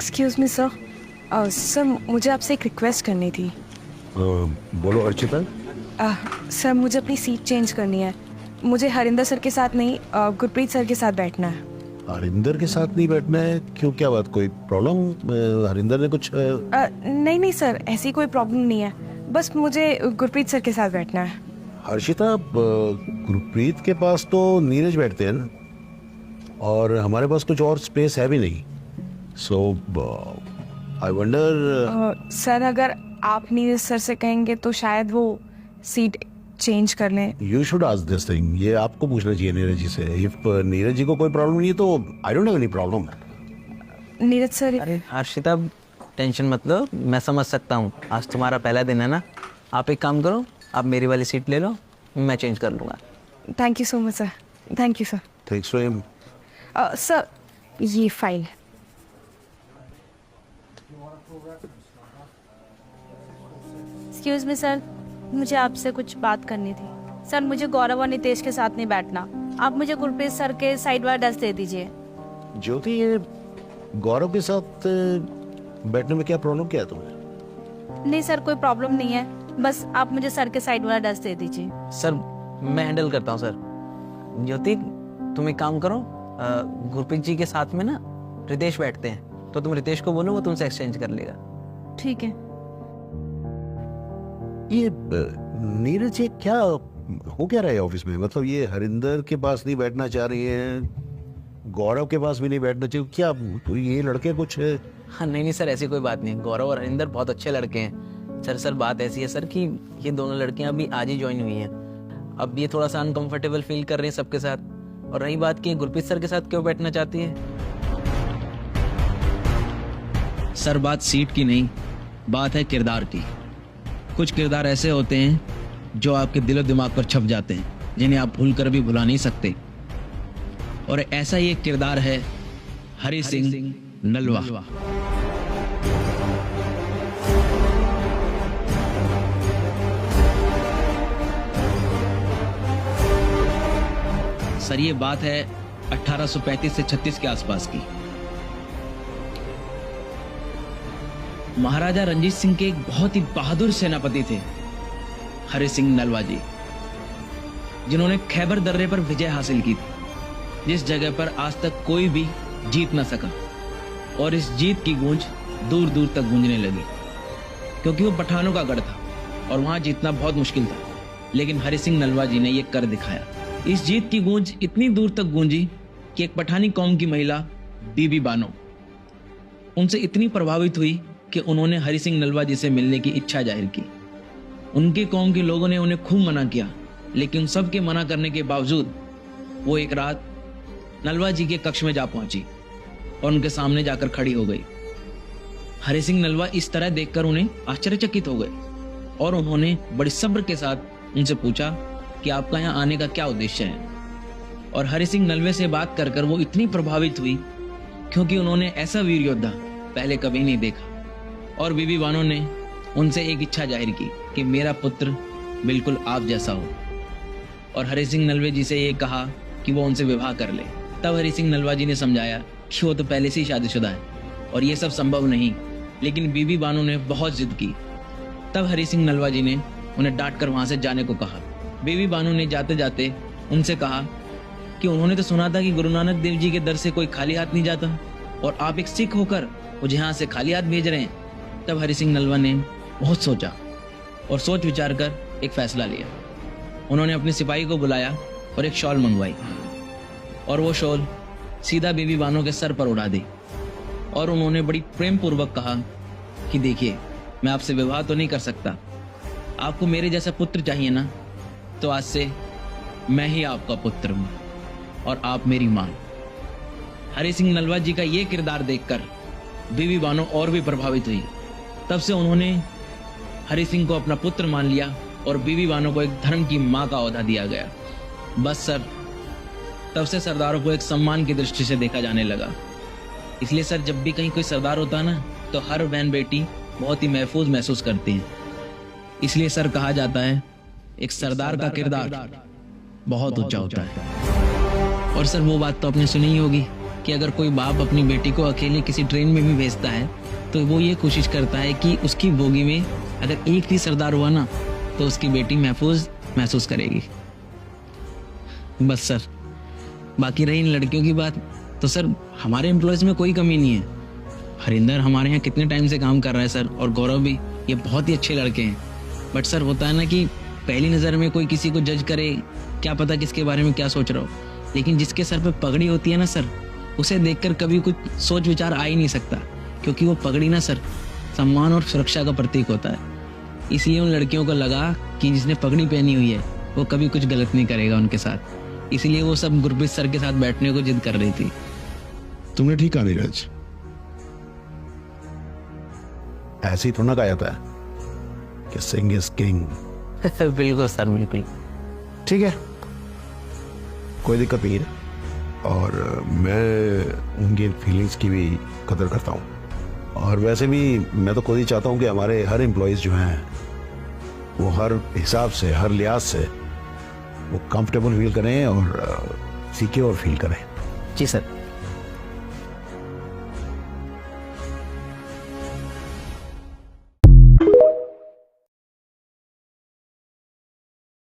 Excuse me sir, sir मुझे आपसे एक रिक्वेस्ट करनी थी। बोलो अर्चिता। सर मुझे अपनी सीट चेंज करनी है। मुझे हरिंदर सर के साथ नहीं, गुरप्रीत सर के साथ बैठना है। हरिंदर के साथ नहीं बैठना है? क्यों, क्या बात, कोई प्रॉब्लम? हरिंदर ने कुछ नहीं नहीं सर, ऐसी कोई प्रॉब्लम नहीं है, बस मुझे गुरप्रीत सर के साथ बैठना है। हर्षिता, गुरप्रीत के पास तो नीरज बैठते हैं ना, और हमारे पास कुछ और स्पेस है भी नहीं। सो आई वंडर। सर अगर आप नीरज सर से कहेंगे तो शायद वो सीट चेंज कर लें। You should ask this thing, ये आपको पूछना चाहिए नीरज जी से। इफ नीरज जी को कोई प्रॉब्लम नहीं है तो I don't have any problem. Neeraj sir. अरे हर्षिता, टेंशन मत लो, मैं समझ सकता हूँ। आज तुम्हारा पहला दिन है ना। आप एक काम करो, आप मेरी वाली सीट ले लो, मैं चेंज कर लूँगा। Thank you so much sir. Thank you sir. Thanks to him. Sir ये फाइल। एक्सक्यूज़ मी सर, मुझे आपसे कुछ बात करनी थी। सर मुझे गौरव और नितेश के साथ नहीं बैठना। आप मुझे गुरप्रीत सर के साइड वाला डेस्क दे दीजिए। ज्योति, ये गौरव के साथ बैठने में क्या प्रॉब्लम, क्या है तुम्हें? नहीं सर, कोई प्रॉब्लम नहीं है, बस आप मुझे सर के साइड वाला डेस्क दे दीजिए। सर मैं हैंडल करता हूँ सर। ज्योति, तुम एक काम करो, गुरप्रीत जी के साथ में ना रितेश बैठते हैं, तो तुम रितेश को बोलो, वो तुमसे एक्सचेंज कर लेगा। ठीक है। ये नीरज, ये क्या हो क्या रहा है ऑफिस में? मतलब ये हरिंदर के पास नहीं बैठना चाह रही है, गौरव के पास भी नहीं बैठना चाहिए, क्या तो ये लड़के कुछ हाँ नहीं सर, ऐसी कोई बात नहीं। गौरव और हरिंदर बहुत अच्छे लड़के हैं सर। बात ऐसी है सर कि ये दोनों लड़कियां अभी आज ही ज्वाइन हुई हैं। अब ये थोड़ा सा अनकंफर्टेबल फील कर रही हैं सबके साथ। और रही बात कि गुरप्रीत सर के साथ क्यों बैठना चाहती है। सर बात सीट की नहीं, बात है किरदार की। कुछ किरदार ऐसे होते हैं जो आपके दिलो दिमाग पर छप जाते हैं, जिन्हें आप भूल कर भी भुला नहीं सकते। और ऐसा ही एक किरदार है हरि सिंह नलवा। सर ये बात है 1835 से 36 के आसपास की। महाराजा रंजीत सिंह के एक बहुत ही बहादुर सेनापति थे हरि सिंह नलवा जी, जिन्होंने खैबर दर्रे पर विजय हासिल की थी, जिस जगह पर आज तक कोई भी जीत न सका। और इस जीत की गूंज दूर दूर तक गूंजने लगी, क्योंकि वो पठानों का गढ़ था और वहां जीतना बहुत मुश्किल था। लेकिन हरि सिंह नलवा जी ने यह कर दिखाया। इस जीत की गूंज इतनी दूर तक गूंजी कि एक पठानी कौम की महिला बीबी बानो उनसे इतनी प्रभावित हुई कि उन्होंने हरि सिंह नलवा जी से मिलने की इच्छा जाहिर की। उनके कौम के लोगों ने उन्हें खूब मना किया, लेकिन सबके मना करने के बावजूद वो एक रात नलवा जी के कक्ष में जा पहुंची और उनके सामने जाकर खड़ी हो गई। हरि सिंह नलवा इस तरह देखकर उन्हें आश्चर्यचकित हो गए और उन्होंने बड़ी सब्र के साथ उनसे पूछा कि आपका यहाँ आने का क्या उद्देश्य है। और हरि सिंह नलवे से बात कर कर वो इतनी प्रभावित हुई, क्योंकि उन्होंने ऐसा वीर योद्धा पहले कभी नहीं देखा। और बीबी बानो ने उनसे एक इच्छा जाहिर की कि मेरा पुत्र बिल्कुल आप जैसा हो। और हरि सिंह नलवे जी से ये कहा कि वो उनसे विवाह कर ले। तब हरि सिंह नलवा जी ने समझाया कि वो तो पहले से ही शादीशुदा है और ये सब संभव नहीं। लेकिन बीबी बानो ने बहुत जिद की। तब हरि सिंह नलवा जी ने उन्हें डांट कर वहां से जाने को कहा। बीबी बानो ने जाते जाते उनसे कहा कि उन्होंने तो सुना था कि गुरु नानक देव जी के दर से कोई खाली हाथ नहीं जाता, और आप एक सिख होकर मुझे यहाँ से खाली हाथ भेज रहे हैं। तब हरि सिंह नलवा ने बहुत सोचा और सोच विचार कर एक फैसला लिया। उन्होंने अपने सिपाही को बुलाया और एक शॉल मंगवाई, और वो शॉल सीधा बीबी बानो के सर पर उड़ा दी। और उन्होंने बड़ी प्रेम पूर्वक कहा कि देखिए, मैं आपसे विवाह तो नहीं कर सकता, आपको मेरे जैसा पुत्र चाहिए ना, तो आज से मैं ही आपका पुत्र हूं और आप मेरी मां। हरि सिंह नलवा जी का ये किरदार देखकर बीबी बानो और भी प्रभावित हुई। तब से उन्होंने हरि सिंह को अपना पुत्र मान लिया और बीबी बानो को एक धर्म की मां का ओहदा दिया गया। बस सर, तब से सरदारों को एक सम्मान की दृष्टि से देखा जाने लगा। इसलिए सर, जब भी कहीं कोई सरदार होता है ना, तो हर बहन बेटी बहुत ही महफूज महसूस करती है। इसलिए सर कहा जाता है, एक सरदार का किरदार बहुत ऊंचा होता है। और सर वो बात तो आपने सुनी ही होगी कि अगर कोई बाप अपनी बेटी को अकेले किसी ट्रेन में भी भेजता है तो वो ये कोशिश करता है कि उसकी बोगी में अगर एक भी सरदार हुआ ना तो उसकी बेटी महफूज महसूस करेगी। बस सर, बाकी रही इन लड़कियों की बात, तो सर हमारे एम्प्लॉयज़ में कोई कमी नहीं है। हरिंदर हमारे यहाँ कितने टाइम से काम कर रहा है सर, और गौरव भी, ये बहुत ही अच्छे लड़के हैं। बट सर होता है ना कि पहली नज़र में कोई किसी को जज करे, क्या पता किसके बारे में क्या सोच रहा हो, लेकिन जिसके सर पे पगड़ी होती है ना सर, उसे देखकर कभी कुछ सोच विचार आ ही नहीं सकता, क्योंकि वो पगड़ी ना सर सम्मान और सुरक्षा का प्रतीक होता है। इसलिए उन लड़कियों को लगा कि जिसने पगड़ी पहनी हुई है वो कभी कुछ गलत नहीं करेगा उनके साथ, इसलिए वो सब गुरप्रीत सर के साथ बैठने को जिद कर रही थी। तुमने ठीक कहा नीरज, ऐसे ही थोड़ा कहा जाता है कि सिंग इज किंग। बिल्कुल सर, बिल्कुल। ठीक है, कोई दिक्कत नहीं है, और मैं उनकी फीलिंग्स की भी कदर करता हूँ, और वैसे भी मैं तो खुद ही चाहता हूँ कि हमारे हर एम्प्लॉयज़ जो हैं वो हर हिसाब से, हर लिहाज से वो कंफर्टेबल फील करें और सिक्योर फील करें। जी सर।